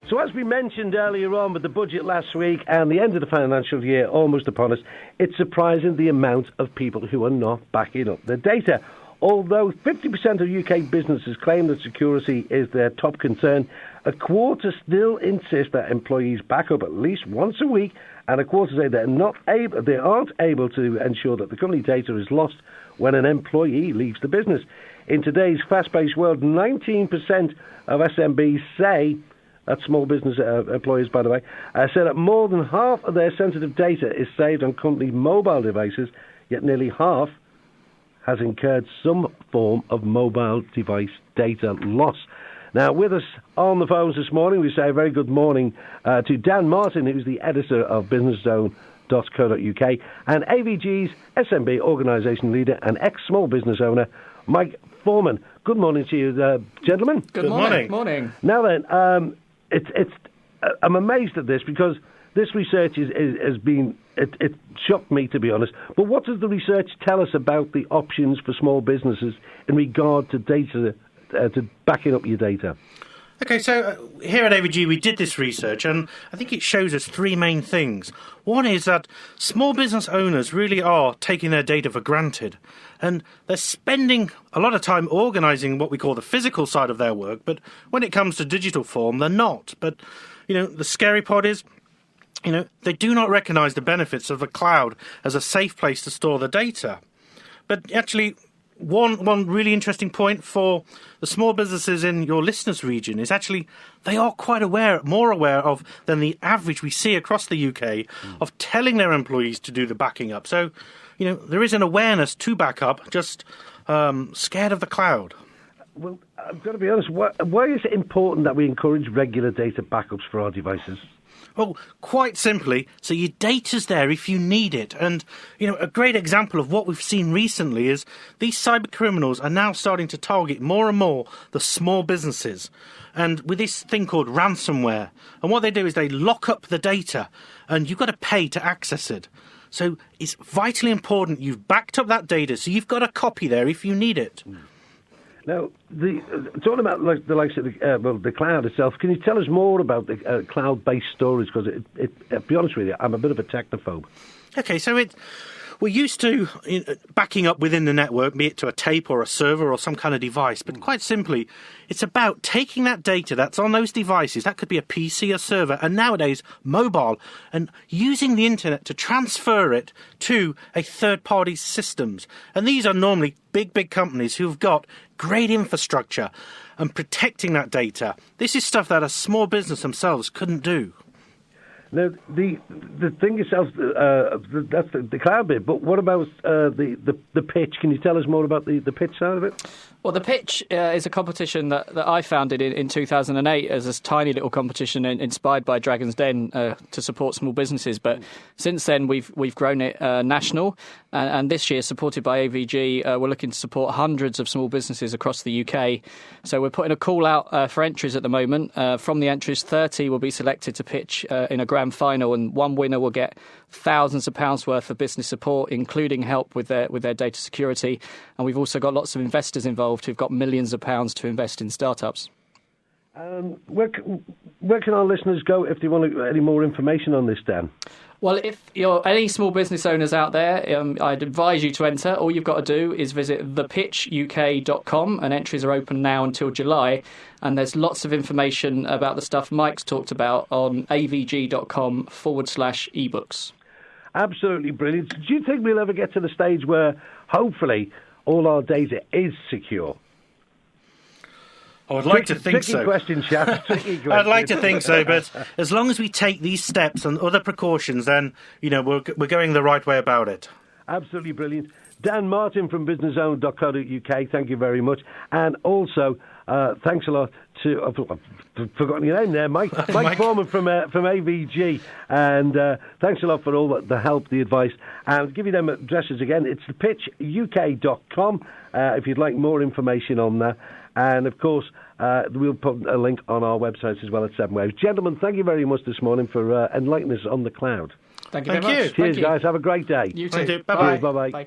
So as we mentioned earlier on with the budget last week and the end of the financial year almost upon us, it's surprising the amount of people who are not backing up their data. Although 50% of UK businesses claim that security is their top concern, a quarter still insist that employees back up at least once a week, and a quarter say they aren't able to ensure that the company data is lost when an employee leaves the business. In today's fast-paced world, 19% of SMBs say, that's small business employers, by the way, say that more than half of their sensitive data is saved on company mobile devices, yet nearly half has incurred some form of mobile device data loss. Now, with us on the phones this morning, we say a very good morning to Dan Martin, who's the editor of businesszone.co.uk, and AVG's SMB organisation leader and ex-small business owner, Mike Foreman. Good morning to you, gentlemen. Good morning. Now then, I'm amazed at this because this research has been, it shocked me, to be honest. But what does the research tell us about the options for small businesses in regard to data, to backing up your data? Okay, so here at AVG we did this research, and I think it shows us three main things. One is that small business owners really are taking their data for granted, and they're spending a lot of time organising what we call the physical side of their work, but when it comes to digital form, they're not. But, the scary part is, they do not recognise the benefits of the cloud as a safe place to store the data. But actually, one really interesting point for the small businesses in your listeners' region is actually they are quite more aware of than the average we see across the UK of telling their employees to do the backing up. So, there is an awareness to back up, just scared of the cloud. Well, I've got to be honest, why is it important that we encourage regular data backups for our devices? Well, quite simply, so your data's there if you need it. And, a great example of what we've seen recently is these cyber criminals are now starting to target more and more the small businesses. And with this thing called ransomware. And what they do is they lock up the data and you've got to pay to access it. So it's vitally important you've backed up that data so you've got a copy there if you need it. Now, talking about the likes of the cloud itself, can you tell us more about the cloud-based storage? Because, to be honest with you, I'm a bit of a technophobe. Okay, so we're used to backing up within the network, be it to a tape or a server or some kind of device. But quite simply, it's about taking that data that's on those devices, that could be a PC, a server, and nowadays mobile, and using the internet to transfer it to a third-party systems. And these are normally big companies who've got great infrastructure and protecting that data. This is stuff that a small business themselves couldn't do. Now, the thing itself, that's the cloud bit, but what about the pitch? Can you tell us more about the pitch side of it? Well, the pitch is a competition that I founded in 2008 as a tiny little competition inspired by Dragon's Den to support small businesses. But since then, we've grown it national, and this year, supported by AVG, we're looking to support hundreds of small businesses across the UK. So we're putting a call out for entries at the moment. From the entries, 30 will be selected to pitch in a grand final, and one winner will get thousands of pounds worth of business support, including help with their data security. And we've also got lots of investors involved who've got millions of pounds to invest in startups. Where can our listeners go if they want any more information on this, Dan? Well, if you're any small business owners out there, I'd advise you to enter. All you've got to do is visit thepitchuk.com, and entries are open now until July. And there's lots of information about the stuff Mike's talked about on avg.com/ebooks. Absolutely brilliant. Do you think we'll ever get to the stage where, hopefully, all our data is secure? I would like to think so. Tricky question, chap. I'd like to think so, but as long as we take these steps and other precautions, then, we're going the right way about it. Absolutely brilliant. Dan Martin from businesszone.co.uk, thank you very much. And also, thanks a lot to, I've forgotten your name there, Mike Foreman from AVG. And thanks a lot for all the help, the advice. And I'll give you them addresses again. It's thepitchuk.com if you'd like more information on that. And, of course, we'll put a link on our website as well at Seven Waves. Gentlemen, thank you very much this morning for enlightening us on the cloud. Thank you very much. Cheers, guys. Have a great day. You too. Bye-bye. Cheers, bye-bye. Bye.